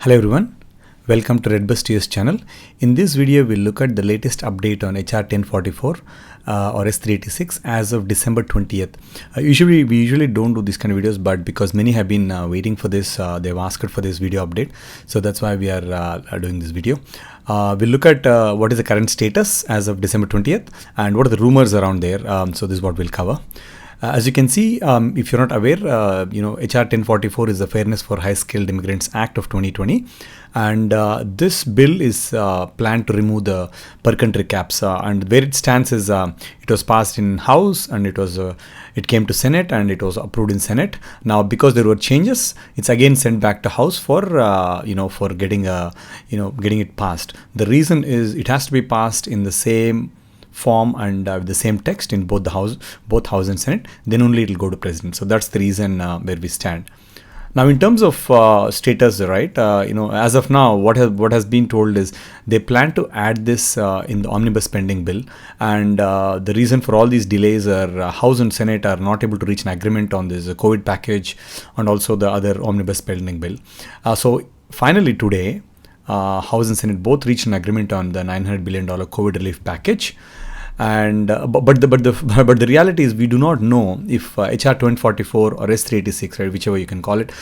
Hello everyone, welcome to Redbus TS channel. In this video, we'll look at the latest update on HR1044 or S386 as of December 20th. We usually don't do these kind of videos, but because many have been waiting for this, they've asked for this video update. So that's why we are doing this video. We'll look at what is the current status as of December 20th and what are the rumors around there. So this is what we'll cover. As you can see, if you're not aware, HR1044 is the Fairness for High-Skilled Immigrants Act of 2020, and this bill is planned to remove the per country caps. And where it stands is it was passed in House, and it came to Senate, and it was approved in Senate. Now, because there were changes, it's again sent back to House for for getting it passed. The reason is it has to be passed in the same form and the same text in both House and Senate, then only it will go to President. So that's the reason where we stand. Now, in terms of status, right? As of now, what has been told is they plan to add this in the Omnibus pending bill, and the reason for all these delays are House and Senate are not able to reach an agreement on this COVID package and also the other Omnibus pending bill. So finally today, House and Senate both reached an agreement on the $900 billion COVID relief package. And but the reality is we do not know if HR1044 or S386, right, whichever you can call it,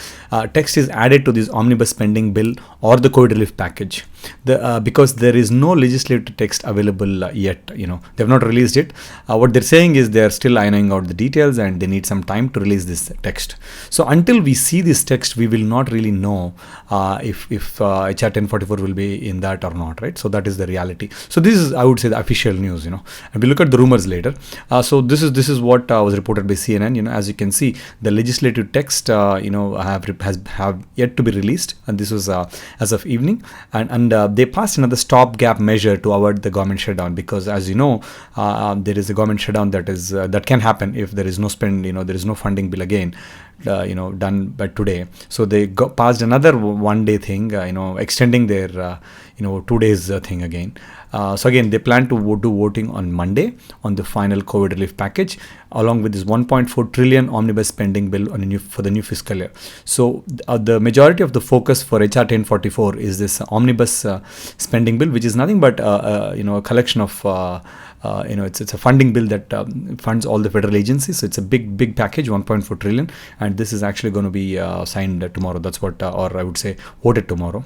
text is added to this omnibus spending bill or the COVID relief package. Because there is no legislative text available yet. They've not released it. What they're saying is they're still ironing out the details and they need some time to release this text. So until we see this text, we will not really know if HR1044 will be in that or not, right? So that is the reality. So this is, I would say, the official news. And we look at the rumors later. So this is what was reported by CNN. As you can see, the legislative text have yet to be released, and this was as of evening, and they passed another stopgap measure to avoid the government shutdown, because as you know, there is a government shutdown that can happen if there is no there is no funding bill again done by today. So they passed another one-day thing, extending their 2 days thing again. So again, they plan to do voting on Monday on the final COVID relief package, along with this 1.4 trillion omnibus spending bill for the new fiscal year. So the majority of the focus for HR1044 is this omnibus spending bill, which is nothing but a collection of it's a funding bill that funds all the federal agencies. So it's a big package, 1.4 trillion, and this is actually going to be signed tomorrow. That's what, or I would say, voted tomorrow.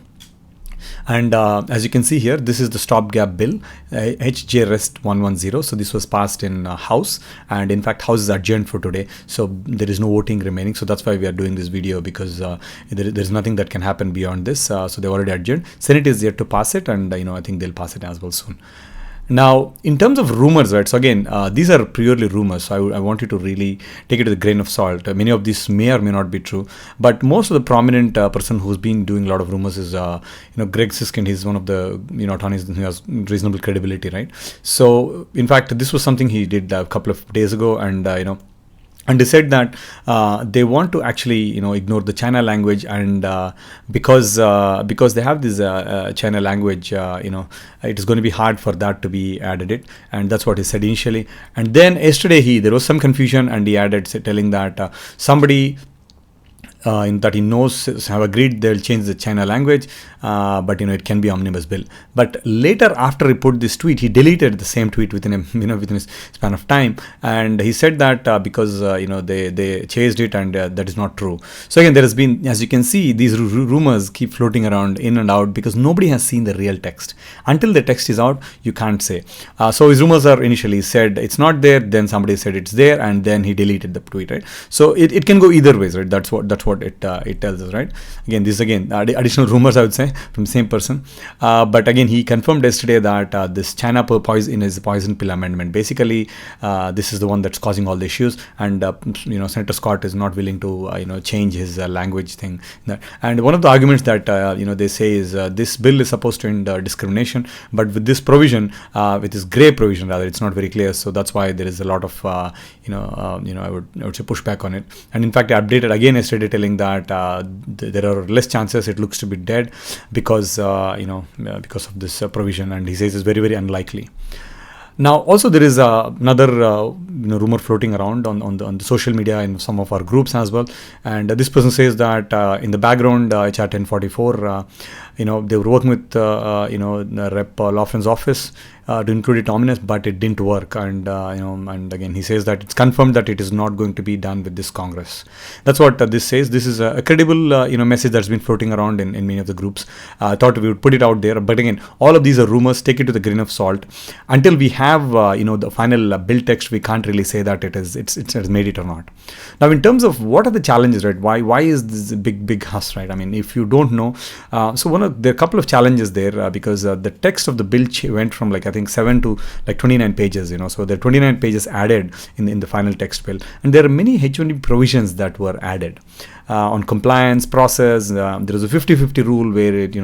And as you can see here, this is the stopgap bill, HR1044. So this was passed in House, and in fact, House is adjourned for today. So there is no voting remaining. So that's why we are doing this video, because there is nothing that can happen beyond this. So they've already adjourned. Senate is yet to pass it, and I think they'll pass it as well soon. Now, in terms of rumors, right? So again, these are purely rumors. So I want you to really take it with a grain of salt. Many of these may or may not be true, but most of the prominent person who's been doing a lot of rumors is, Greg Siskind. He's one of the attorneys who has reasonable credibility, right? So in fact, this was something he did a couple of days ago, and and they said that they want to actually, ignore the China language, and because they have this China language, it is going to be hard for that to be added. And that's what he said initially. And then yesterday there was some confusion, and he added telling that somebody that he knows have agreed they'll change the China language, but it can be omnibus bill. But later, after he put this tweet, he deleted the same tweet within a span of time, and he said that because they chased it, and that is not true. So again, there has been, as you can see, these rumors keep floating around in and out, because nobody has seen the real text. Until the text is out, you can't say. So his rumors are initially said it's not there, then somebody said it's there, and then he deleted the tweet, right? So it can go either ways, right? That's what it tells us, right? Again, this additional rumors, I would say, from the same person. But again, he confirmed yesterday that this China poison is poison pill amendment. Basically, this is the one that's causing all the issues, and Senator Scott is not willing to change his language thing. And one of the arguments that they say is this bill is supposed to end discrimination, but with this provision, with this grey provision rather, it's not very clear. So that's why there is a lot of I would say pushback on it. And in fact, I updated again yesterday telling that there are less chances it looks to be dead because of this provision, and he says it's very, very unlikely. Now, also there is another rumor floating around on the social media in some of our groups as well, and this person says that in the background HR1044, they were working with Rep. Laughlin's office to include it Omnibus, but it didn't work, and and again he says that it's confirmed that it is not going to be done with this Congress. That's what this says. This is a credible message that's been floating around in many of the groups. I thought we would put it out there, but again, all of these are rumors. Take it with a grain of salt. Until we have the final bill text, we can't really say that it has made it or not. Now, in terms of what are the challenges, right? Why is this big huss, right? I mean, if you don't know, there are a couple of challenges there because the text of the bill went from I think 7 to 29 pages. So there are 29 pages added in the final text bill, and there are many H1B provisions that were added. On compliance process, there is a 50-50 rule where it,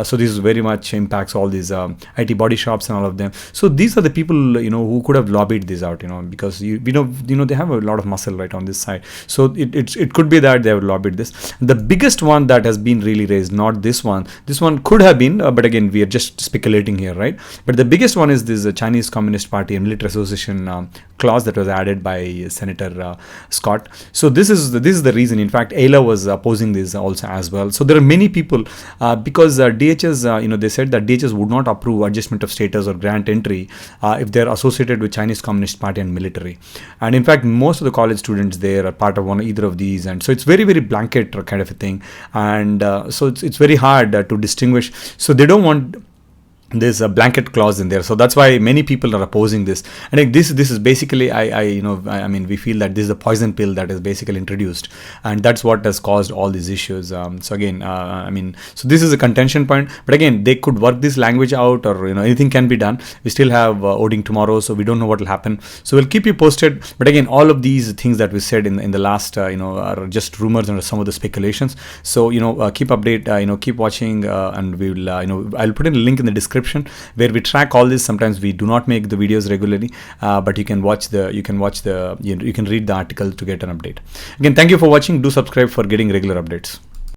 so this very much impacts all these IT body shops and all of them. So these are the people, who could have lobbied this out, because they have a lot of muscle right on this side. So it could be that they have lobbied this. The biggest one that has been really raised, not this one. This one could have been, but again, we are just speculating here, right? But the biggest one is this Chinese Communist Party and Military Association clause that was added by Senator Scott. So this is the reason. In fact, AILA was opposing this also as well. So there are many people because DHS, they said that DHS would not approve adjustment of status or grant entry if they're associated with Chinese Communist Party and military. And in fact, most of the college students there are part of either of these, and so it's very, very blanket kind of a thing. And so it's very hard to distinguish. So they don't want there's a blanket clause in there, so that's why many people are opposing this. And this is basically, I mean, we feel that this is a poison pill that is basically introduced, and that's what has caused all these issues. So again, so this is a contention point. But again, they could work this language out, or anything can be done. We still have voting tomorrow, so we don't know what will happen. So we'll keep you posted. But again, all of these things that we said in the last, are just rumors and some of the speculations. So keep update, keep watching, and we will, I'll put in a link in the description where we track all this. Sometimes we do not make the videos regularly, but you can read the article to get an update. Again, thank you for watching. Do subscribe for getting regular updates.